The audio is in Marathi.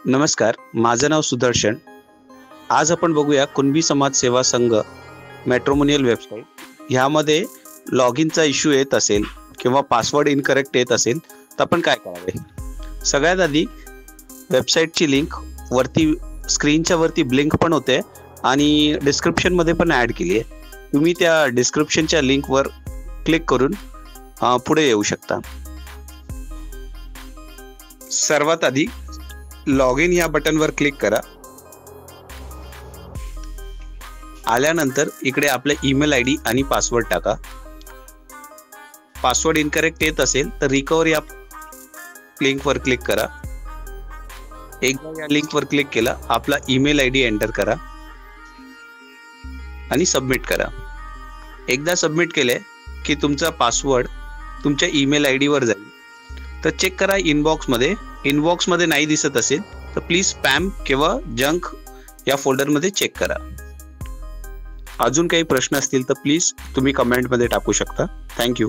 नमस्कार, माझं नाव सुदर्शन. आज आपण बघूया कुणबी समाज सेवा संघ मॅट्रिमोनियल वेबसाईट. ह्यामध्ये लॉग इनचा इश्यू येत असेल किंवा पासवर्ड इनकरेक्ट येत असेल तर आपण काय करावे. सगळ्यात आधी वेबसाईटची लिंक वरती स्क्रीनच्या वरती ब्लिंक पण होते आणि डिस्क्रिप्शनमध्ये पण ॲड केली आहे. तुम्ही त्या डिस्क्रिप्शनच्या लिंकवर क्लिक करून पुढे येऊ शकता. सर्वात आधी लॉग इन या बटनवर क्लिक करा. आल्यानंतर इकडे आपले ईमेल आयडी आणि पासवर्ड टाका. पासवर्ड इनकरेक्ट येत असेल तर रिकव्हर या लिंकवर क्लिक करा. एकदा या लिंकवर क्लिक केला, आपला ईमेल आयडी एंटर करा आणि सबमिट करा. एकदा सबमिट केले की तुमचा पासवर्ड तुमच्या ईमेल आयडी वर जाईल. तर चेक करा इनबॉक्समध्ये नाही दिसत असेल तर प्लीज स्पॅम किंवा जंक या फोल्डरमध्ये चेक करा. अजून काही प्रश्न असतील तर प्लीज तुम्ही कमेंटमध्ये टाकू शकता. थँक्यू.